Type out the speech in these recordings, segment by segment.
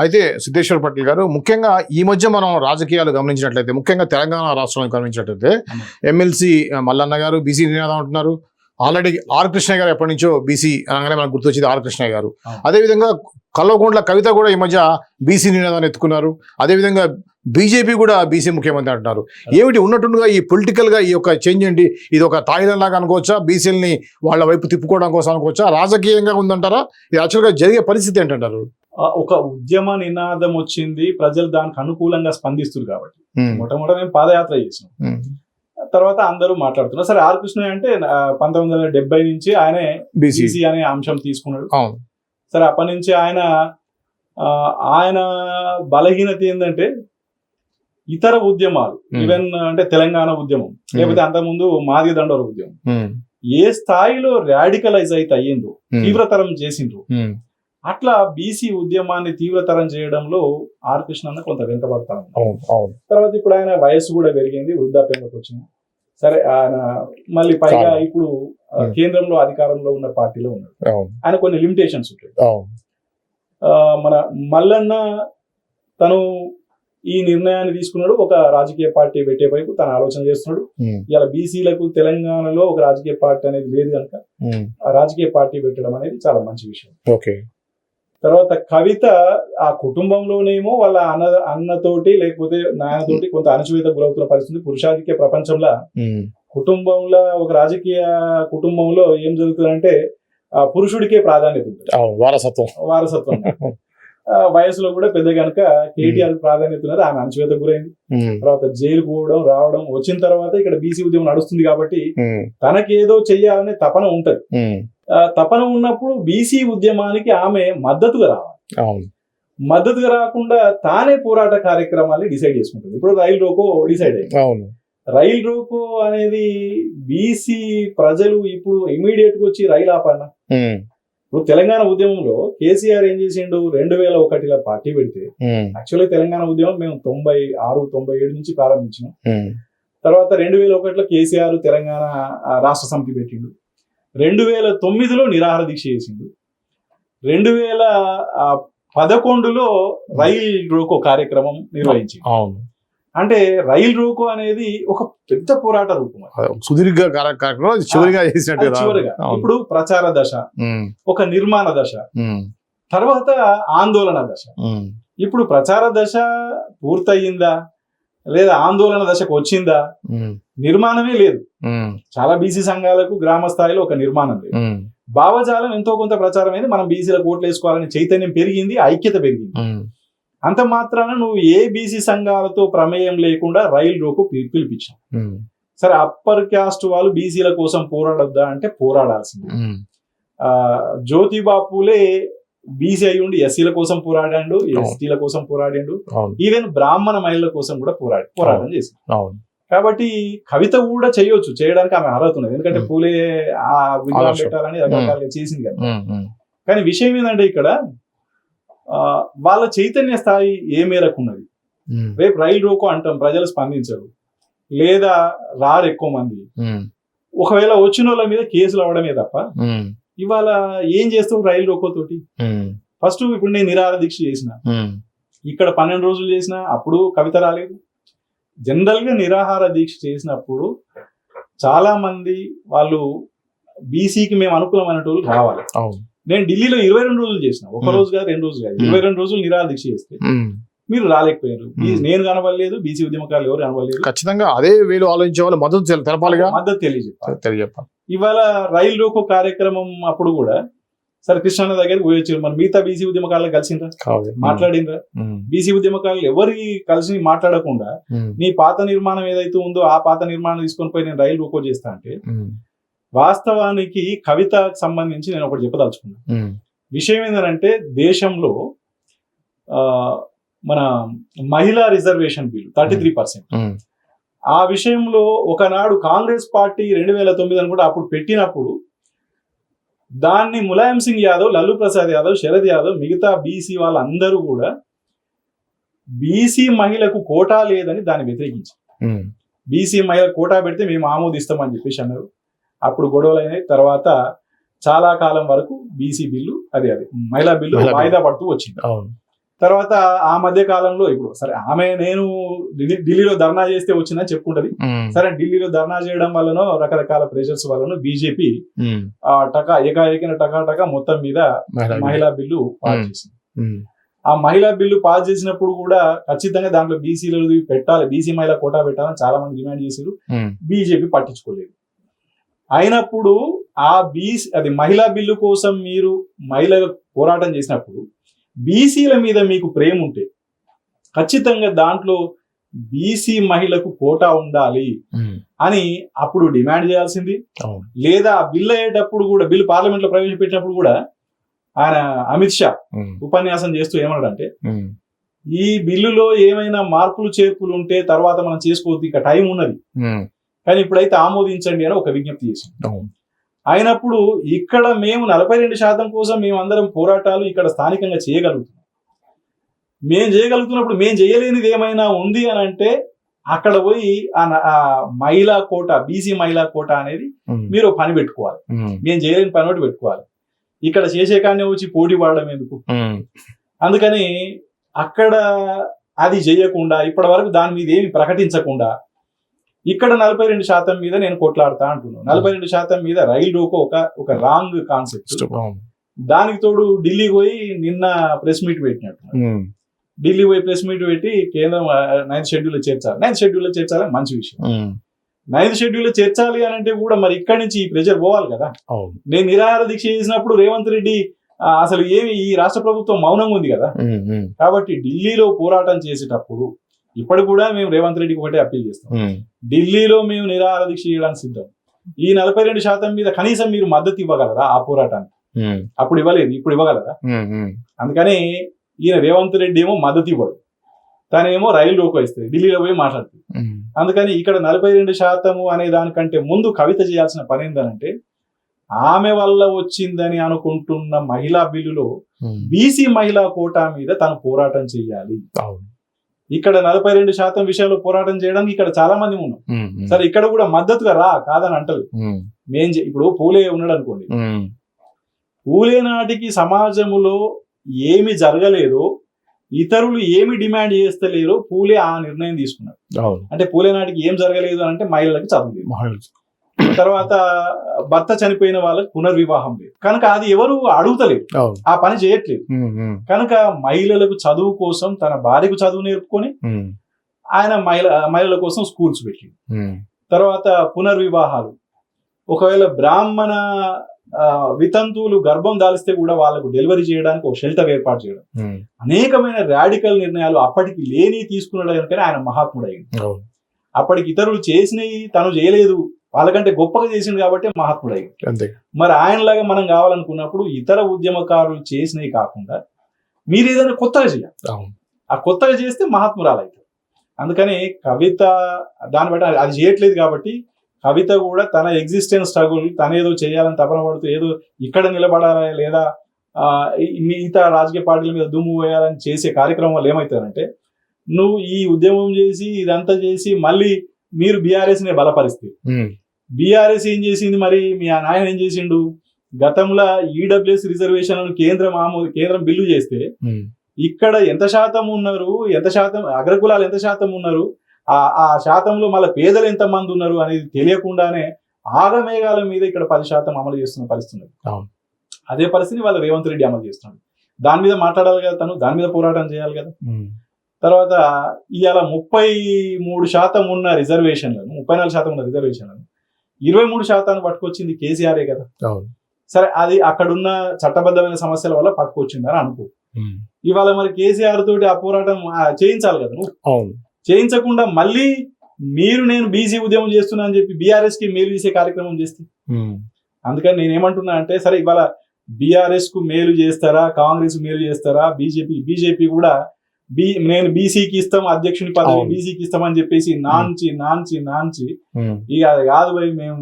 అయితే సిద్ధేశ్వర్ పటేల్ గారు, ముఖ్యంగా ఈ మధ్య మనం రాజకీయాలు గమనించినట్లయితే, ముఖ్యంగా తెలంగాణ రాష్ట్రంలో గమనించినట్లయితే ఎమ్మెల్సీ మల్లన్న గారు బీసీ నినాదం అంటున్నారు. ఆల్రెడీ ఆర్ కృష్ణయ్య గారు ఎప్పటి నుంచో బీసీ అనగానే మనకు గుర్తొచ్చింది ఆర్ కృష్ణయ్య గారు. అదేవిధంగా కల్వకుంట్ల కవిత కూడా ఈ మధ్య బీసీ నినాదాన్ని ఎత్తుకున్నారు. అదేవిధంగా బీజేపీ కూడా బీసీ ముఖ్యమంత్రి అంటున్నారు. ఏమిటి ఉన్నట్టుగా ఈ పొలిటికల్ గా ఈ యొక్క చేంజ్ ఏంటి? ఇది ఒక తాయిలం లాగా అనుకోవచ్చా? బీసీలని వాళ్ళ వైపు తిప్పుకోవడం కోసం అనుకోవచ్చా? రాజకీయంగా ఉందంటారా? ఇది యాక్చువల్గా జరిగే పరిస్థితి ఏంటంటారు? ఒక ఉద్యమ నినాదం వచ్చింది, ప్రజలు దానికి అనుకూలంగా స్పందిస్తున్నారు కాబట్టి మొట్టమొదటి మేము పాదయాత్ర చేసినాం. తర్వాత అందరూ మాట్లాడుతున్నారు. సరే, ఆర్ కృష్ణ అంటే 1970 నుంచి ఆయనే బీసీ అనే అంశం తీసుకున్నాడు. సరే, అప్పటి నుంచి ఆయన బలహీనత ఏంటంటే ఇతర ఉద్యమాలు, ఈవెన్ అంటే తెలంగాణ ఉద్యమం, లేకపోతే అంతకుముందు మాదిగ దండోర ఉద్యమం ఏ స్థాయిలో రాడికలైజ్ అయితే అయ్యిందో, తీవ్రతరం చేసిండ్రు, అట్లా బీసీ ఉద్యమాన్ని తీవ్రతరం చేయడంలో ఆర్ కృష్ణ కొంత వెనుకబడతాను. తర్వాత ఇప్పుడు ఆయన వయస్సు కూడా పెరిగింది, వృద్ధాప్యంలోకి వచ్చింది. సరే, ఆయన మళ్ళీ పైగా ఇప్పుడు కేంద్రంలో అధికారంలో ఉన్న పార్టీలో ఉన్నాడు. ఆయన కొన్ని లిమిటేషన్స్ ఉంటాయి. మన మల్లన్న తను ఈ నిర్ణయాన్ని తీసుకున్నాడు, ఒక రాజకీయ పార్టీ పెట్టే వైపు తన ఆలోచన చేస్తున్నాడు. ఇలా బీసీలకు తెలంగాణలో ఒక రాజకీయ పార్టీ అనేది లేదు కనుక ఆ రాజకీయ పార్టీ పెట్టడం అనేది చాలా మంచి విషయం. తర్వాత కవిత ఆ కుటుంబంలోనేమో వాళ్ళ అన్నతోటి లేకపోతే నాయనతోటి కొంత అణచివేత గురవుతున్న పరిస్థితి. పురుషాధిక్య ప్రపంచంలో కుటుంబంలో, ఒక రాజకీయ కుటుంబంలో ఏం జరుగుతుందంటే పురుషుడికే ప్రాధాన్యత ఉంటుంది, వారసత్వం. వయసులో కూడా పెద్ద కనుక కేటీఆర్ ప్రాధాన్యత ఉన్నది, ఆమె అణచివేత గురైంది. తర్వాత జైలు పోవడం రావడం వచ్చిన తర్వాత ఇక్కడ బీసీ ఉద్యమం నడుస్తుంది కాబట్టి తనకేదో చెయ్యాలనే తపన ఉంటది. తపన ఉన్నప్పుడు బీసీ ఉద్యమానికి ఆమె మద్దతుగా రావాలి. మద్దతుగా రాకుండా తానే పోరాట కార్యక్రమాన్ని డిసైడ్ చేసుకుంటుంది. ఇప్పుడు రైల్ రోకో డిసైడ్ అయింది. రైల్ రోకో అనేది బీసీ ప్రజలు ఇప్పుడు ఇమీడియట్ గా వచ్చి రైలు ఆపన్నా. ఇప్పుడు తెలంగాణ ఉద్యమంలో కేసీఆర్ ఏం చేసిండు, 2001లో పార్టీ పెడితే, యాక్చువల్గా తెలంగాణ ఉద్యమం మేము 96-97 నుంచి ప్రారంభించినాం. తర్వాత 2001లో కేసీఆర్ తెలంగాణ రాష్ట్ర సమితి పెట్టిండు. 2009లో నిరాహార దీక్ష చేసిండు. 2011లో రైల్ రోకో కార్యక్రమం నిర్వహించింది. అంటే రైల్ రోకో అనేది ఒక పెద్ద పోరాట రూపం, సుదీర్ఘ కార్యక్రమం. చివరిగా ఇప్పుడు ప్రచార దశ, ఒక నిర్మాణ దశ, తర్వాత ఆందోళన దశ. ఇప్పుడు ప్రచార దశ పూర్తయిందా లేదా ఆందోళన దశకు వచ్చిందా? నిర్మాణమే లేదు. చాలా బీసీ సంఘాలకు గ్రామ స్థాయిలో ఒక నిర్మాణం లేదు. భావజాలం ఎంతో కొంత ప్రచారం అయింది, మనం బీసీలకు ఓట్లు వేసుకోవాలని చైతన్యం పెరిగింది, ఐక్యత పెరిగింది. అంత మాత్రాన నువ్వు ఏ బీసీ సంఘాలతో ప్రమేయం లేకుండా రైల్ రోకు పిలిపించావు. సరే, అప్పర్ క్యాస్ట్ వాళ్ళు బీసీల కోసం పోరాడొద్దా అంటే పోరాడాల్సింది. జ్యోతిబా పూలే బీసీ అయి ఉండి ఎస్సీల కోసం పోరాడాడు, ఎస్టీల కోసం పోరాడాడు, ఈవెన్ బ్రాహ్మణ మహిళల కోసం కూడా పోరాటం చేశాడు. కాబట్టి కవిత కూడా చేయడానికి ఆమె అర్హత ఉన్నది, ఎందుకంటే పూలే ఆ విగ్రహం పెట్టాలని రకరకాలుగా చేసింది కదా. కానీ విషయం ఏంటంటే ఇక్కడ వాళ్ళ చైతన్య స్థాయి ఏ మేరకు ఉన్నది. రేపు రైలు రోకో అంటాం, ప్రజలు స్పందించరు లేదా రారు ఎక్కువ మంది. ఒకవేళ వచ్చిన వాళ్ళ మీద కేసులు అవ్వడమే తప్ప ఇవాళ ఏం చేస్తావు రైలు రోకో తోటి? ఫస్ట్ ఇప్పుడు నేను నిరాహార దీక్ష చేసిన, ఇక్కడ 12 రోజులు చేసిన, అప్పుడు కవిత రాలేదు. జనరల్ గా నిరాహార దీక్ష చేసినప్పుడు చాలా మంది వాళ్ళు బీసీకి మేము అనుకూలమైనటువంటి వాళ్ళు రావాలి. నేను ఢిల్లీలో 22 రోజులు చేసిన, ఒక రోజు కాదు 2 రోజులు కాదు, 22 రోజులు నిరాహార దీక్ష చేస్తే మీరు రాలేకపోయారు. నేను కనబడలేదు, బీసీ ఉద్యమకారులు ఎవరు కనబడలేదు. ఖచ్చితంగా అదే వీళ్ళు ఆలోచించే వాళ్ళు మద్దతు తెలపాలిగా, మద్దతు తెలియజెప్పాలి. ఇవాళ రైలు రోకో కార్యక్రమం అప్పుడు కూడా సరే కృష్ణ దగ్గరికి పోయొచ్చారు, మరి మిగతా బీసీ ఉద్యమకారులు కలిసిండ్రా, మాట్లాడిండ్రా? బీసీ ఉద్యమకారులు ఎవరికి కలిసి మాట్లాడకుండా నీ పాత నిర్మాణం ఏదైతే ఉందో ఆ పాత నిర్మాణం తీసుకొని పోయి నేను రైలు రోకో చేస్తా అంటే, వాస్తవానికి కవితకు సంబంధించి నేను ఒకటి చెప్పదలుచుకున్నా. విషయం ఏంటంటే దేశంలో మన మహిళా రిజర్వేషన్ బిల్లు 33%, ఆ విషయంలో ఒకనాడు కాంగ్రెస్ పార్టీ 2009 అని కూడా అప్పుడు పెట్టినప్పుడు దాన్ని ములాయం సింగ్ యాదవ్, లల్లు ప్రసాద్ యాదవ్, శరద్ యాదవ్, మిగతా బీసీ వాళ్ళందరూ కూడా బీసీ మహిళకు కోటా లేదని దాన్ని వ్యతిరేకించారు. బీసీ మహిళకు కోటా పెడితే మేము ఆమోదిస్తామని చెప్పేసి అన్నారు. అప్పుడు గొడవలు అయినాయి. తర్వాత చాలా కాలం వరకు బీసీ బిల్లు అదే మహిళా బిల్లు వాయిదా పడుతూ వచ్చింది. తర్వాత ఆ మధ్య కాలంలో ఇప్పుడు సరే ఆమె నేను ఢిల్లీలో ధర్నా చేస్తే వచ్చిందని చెప్పుకుంటది. సరే ఢిల్లీలో ధర్నా చేయడం వల్లనో రకరకాల ప్రెషర్స్ వల్లనో బీజేపీ ఏకాఏకిన టకా మొత్తం మీద మహిళా బిల్లు పాస్ చేసింది. ఆ మహిళా బిల్లు పాస్ చేసినప్పుడు కూడా ఖచ్చితంగా దాంట్లో బీసీలు పెట్టాలి, బీసీ మహిళా కోటా పెట్టాలని చాలా మంది డిమాండ్ చేశారు. బీజేపీ పట్టించుకోలేదు. అయినప్పుడు అది మహిళా బిల్లు కోసం మీరు మహిళలు పోరాటం చేసినప్పుడు బీసీల మీద మీకు ప్రేమ ఉంటే ఖచ్చితంగా దాంట్లో బీసీ మహిళకు కోటా ఉండాలి అని అప్పుడు డిమాండ్ చేయాల్సింది. లేదా బిల్లు అయ్యేటప్పుడు కూడా, బిల్లు పార్లమెంట్ లో ప్రవేశపెట్టినప్పుడు కూడా ఆయన అమిత్ షా ఉపన్యాసం చేస్తూ ఏమన్నాడంటే, ఈ బిల్లులో ఏమైనా మార్పులు చేర్పులు ఉంటే తర్వాత మనం చేసుకోవద్దు, ఇక టైం ఉన్నది, కానీ ఇప్పుడైతే ఆమోదించండి అని ఒక విజ్ఞప్తి చేసింది. అయినప్పుడు ఇక్కడ మేము 42% కోసం మేము అందరం పోరాటాలు ఇక్కడ స్థానికంగా చేయగలుగుతున్నాం. మేము చేయగలుగుతున్నప్పుడు మేము చేయలేనిది ఏమైనా ఉంది అని అంటే అక్కడ పోయి ఆ మహిళా కోట, బీసీ మహిళా కోట అనేది మీరు పని పెట్టుకోవాలి. మేము చేయలేని పని ఒకటి పెట్టుకోవాలి. ఇక్కడ చేసే కానీ వచ్చి పోటీ పడడం ఎందుకు? అందుకని అక్కడ అది చేయకుండా ఇప్పటి వరకు దాని మీద ఏమి ప్రకటించకుండా ఇక్కడ 42% మీద నేను కొట్లాడతా అంటున్నాను. 42% మీద రైలు రోకో ఒక రాంగ్ కాన్సెప్ట్. దానికి తోడు ఢిల్లీ పోయి నిన్న ప్రెస్ మీట్ పెట్టినట్టు, ఢిల్లీ పోయి ప్రెస్ మీట్ పెట్టి కేంద్రం 9th షెడ్యూల్ చేర్చాలి. 9th షెడ్యూల్ చేర్చాలని మంచి విషయం. 9th షెడ్యూల్ చేర్చాలి అని అంటే కూడా మరి ఇక్కడి నుంచి ఈ ప్రెజర్ పోవాలి కదా. నేను నిరాహార దీక్ష చేసినప్పుడు రేవంత్ రెడ్డి అసలు ఏమి ఈ రాష్ట్ర ప్రభుత్వం మౌనంగా ఉంది కదా. కాబట్టి ఢిల్లీలో పోరాటం చేసేటప్పుడు ఇప్పుడు కూడా మేము రేవంత్ రెడ్డికి ఒకటే అప్పీల్ చేస్తాం, ఢిల్లీలో మేము నిరాహార దీక్ష చేయడానికి సిద్ధం. ఈ 42% మీద కనీసం మీరు మద్దతు ఇవ్వగలరా ఆ పోరాటానికి? అప్పుడు ఇవ్వలేదు, ఇప్పుడు ఇవ్వగలరా? అందుకని ఈయన రేవంత్ రెడ్డి ఏమో మద్దతు ఇవ్వడు, తనేమో రైలు రోకో ఇస్తుంది, ఢిల్లీలో పోయి మాట్లాడుతుంది. అందుకని ఇక్కడ 42% అనే దానికంటే ముందు కవిత చేయాల్సిన పని ఏంటంటే, ఆమె వల్ల వచ్చిందని అనుకుంటున్న మహిళా బిల్లులో బీసీ మహిళా కోటా మీద తను పోరాటం చేయాలి. ఇక్కడ 42% విషయంలో పోరాటం చేయడానికి ఇక్కడ చాలా మంది ఉన్నాం. సరే ఇక్కడ కూడా మద్దతుగా రా కాదని అంటది. ఇప్పుడు పూలే ఉన్నాడు అనుకోండి, పూలే నాటికి సమాజంలో ఏమి జరగలేదో, ఇతరులు ఏమి డిమాండ్ చేస్తలేరో పూలే ఆ నిర్ణయం తీసుకున్నాడు. అంటే పూలే నాటికి ఏం జరగలేదు అంటే మహిళలకు చదువులేదు, తర్వాత భర్త చనిపోయిన వాళ్ళకి పునర్వివాహం లేదు, కనుక అది ఎవరు అడుగుతలేదు, ఆ పని చేయట్లేదు. కనుక మహిళలకు చదువు కోసం తన భార్యకు చదువు నేర్పుకొని ఆయన మహిళల కోసం స్కూల్స్ పెట్టింది. తర్వాత పునర్వివాహాలు, ఒకవేళ బ్రాహ్మణ వితంతువులు గర్భం దాలిస్తే కూడా వాళ్ళకు డెలివరీ చేయడానికి ఒక షెల్టర్ ఏర్పాటు చేయడం, అనేకమైన రాడికల్ నిర్ణయాలు అప్పటికి లేని తీసుకున్నాడు. కనుక ఆయన మహాత్ముడు అయింది. అప్పటికి ఇతరులు చేసినవి తను చేయలేదు, వాళ్ళకంటే గొప్పగా చేసింది కాబట్టి మహాత్ముడు అయింది. మరి ఆయనలాగా మనం కావాలనుకున్నప్పుడు ఇతర ఉద్యమకారులు చేసినవి కాకుండా మీరు ఏదైనా కొత్తగా చేయాలి. ఆ కొత్తగా చేస్తే మహాత్మురాలు అవుతారు. అందుకని కవిత దాన్ని బట్టి అది చేయట్లేదు కాబట్టి కవిత కూడా తన ఎగ్జిస్టెన్స్ స్ట్రగుల్ తనేదో చేయాలని తపన పడుతూ ఏదో ఇక్కడ నిలబడాలి లేదా మిగతా రాజకీయ పార్టీల మీద దుమ్ము వేయాలని చేసే కార్యక్రమం వల్ల ఏమవుతారంటే, నువ్వు ఈ ఉద్యమం చేసి ఇదంతా చేసి మళ్ళీ మీరు బీఆర్ఎస్ ని బలపరిస్తే, బీఆర్ఎస్ ఏం చేసింది, మరి మీ నాయన ఏం చేసిండు, గతంలో ఈడబ్ల్యూఎస్ రిజర్వేషన్ కేంద్రం బిల్లు చేస్తే ఇక్కడ ఎంత శాతం ఉన్నారు, ఎంత శాతం అగ్రకులాలు ఎంత శాతం ఉన్నారు, ఆ శాతంలో మళ్ళీ పేదలు ఎంత మంది ఉన్నారు అనేది తెలియకుండానే ఆగమేఘాల మీద ఇక్కడ 10% అమలు చేస్తున్న పరిస్థితి. అదే పరిస్థితి వాళ్ళ రేవంత్ రెడ్డి అమలు చేస్తున్నాడు. దాని మీద మాట్లాడాలి కదా, తను దాని మీద పోరాటం చేయాలి కదా. తర్వాత ఇవాళ 33% ఉన్న రిజర్వేషన్లను, 34% ఉన్న రిజర్వేషన్లను 23% పట్టుకొచ్చింది కేసీఆరే కదా. సరే అది అక్కడున్న చట్టబద్ధమైన సమస్యల వల్ల పట్టుకొచ్చిందని అనుకో. ఇవాళ మరి కేసీఆర్ తోటి ఆ పోరాటం చేయించాలి కదా నువ్వు. చేయించకుండా మళ్ళీ నేను బీసీ ఉద్యమం చేస్తున్నా అని చెప్పి బీఆర్ఎస్ కి మేలు చేసే కార్యక్రమం చేస్తే, అందుకని నేనేమంటున్నా అంటే, సరే ఇవాళ బీఆర్ఎస్ కు మేలు చేస్తారా, కాంగ్రెస్ మేలు చేస్తారా, బీజేపీ కూడా నేను బీసీకి ఇస్తాం అధ్యక్షుని పదవి, బీసీకి ఇస్తామని చెప్పేసి నాంచి ఇక అది కాదు భయ్, మేము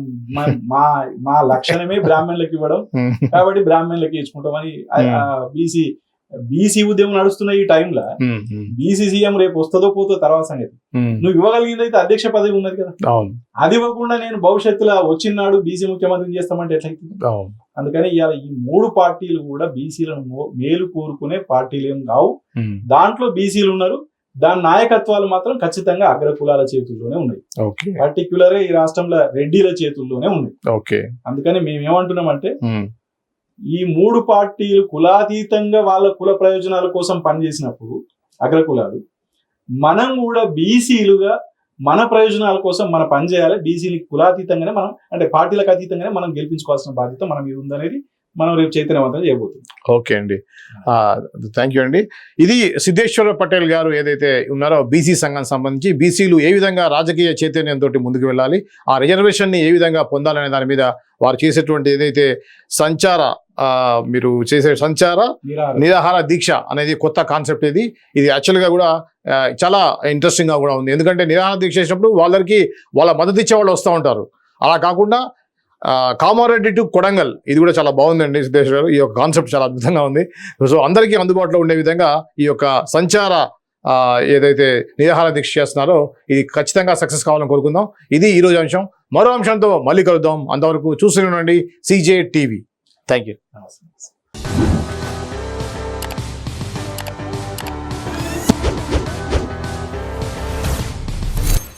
మా లక్షణమే బ్రాహ్మణులకు ఇవ్వడం కాబట్టి బ్రాహ్మణులకి ఇచ్చుకుంటామని బీసీ ఉద్యమం నడుస్తున్న ఈ టైంలో బీసీ సీఎం రేపు వస్తుందో పోతో తర్వాత సంగతి. నువ్వు ఇవ్వగలిగింది అయితే అధ్యక్ష పదవి ఉన్నది కదా, అది ఇవ్వకుండా నేను భవిష్యత్తులో వచ్చినాడు బీసీ ముఖ్యమంత్రిని చేస్తామంటే ఎట్లయితే. అందుకని ఇవాళ ఈ 3 పార్టీలు కూడా బీసీలను మేలు కోరుకునే పార్టీలు ఏం కావు. దాంట్లో బీసీలు ఉన్నారు, దాని నాయకత్వాలు మాత్రం ఖచ్చితంగా అగ్ర కులాల చేతుల్లోనే ఉన్నాయి. పర్టిక్యులర్ గా ఈ రాష్ట్రంలో రెడ్డిల చేతుల్లోనే ఉన్నాయి. అందుకని మేము ఏమంటున్నామంటే ఈ 3 పార్టీలు కులాతీతంగా వాళ్ళ కుల ప్రయోజనాల కోసం పనిచేసినప్పుడు అగ్ర కులాలు, మనం కూడా బీసీలుగా మన ప్రయోజనాల కోసం మనం పనిచేయాలి. బీసీని కులాతీతంగానే మనం అంటే పార్టీలకు అతీతంగానే మనం గెలిపించుకోవాల్సిన బాధ్యత మన మీద ఉందనేది మనం రేపు చైతన్యవంతం చేయబోతుంది. ఓకే అండి, థ్యాంక్ యూ అండి. ఇది సిద్ధేశ్వర పటేల్ గారు ఏదైతే ఉన్నారో బీసీ సంఘానికి సంబంధించి బీసీలు ఏ విధంగా రాజకీయ చైతన్యంతో ముందుకు వెళ్ళాలి, ఆ రిజర్వేషన్ని ఏ విధంగా పొందాలనే దాని మీద వారు చేసేటువంటి ఏదైతే మీరు చేసే సంచార నిరాహార దీక్ష అనేది కొత్త కాన్సెప్ట్. ఇది యాక్చువల్గా కూడా చాలా ఇంట్రెస్టింగ్గా కూడా ఉంది. ఎందుకంటే నిరాహార దీక్ష చేసినప్పుడు వాళ్ళ మద్దతు ఇచ్చే వాళ్ళు వస్తూ ఉంటారు. అలా కాకుండా కామారెడ్డి టు కొడంగల్, ఇది కూడా చాలా బాగుందండి సిద్ధేశ్వర గారు. ఈ యొక్క కాన్సెప్ట్ చాలా అద్భుతంగా ఉంది. సో అందరికీ అందుబాటులో ఉండే విధంగా ఈ యొక్క సంచార ఏదైతే నిరాహార దీక్ష చేస్తున్నారో ఇది ఖచ్చితంగా సక్సెస్ కావాలని కోరుకుందాం. ఇది ఈరోజు అంశం. మరో అంశంతో మళ్ళీ కలుద్దాం. అంతవరకు చూస్తూనే ఉండండి CJ TV. Thank you.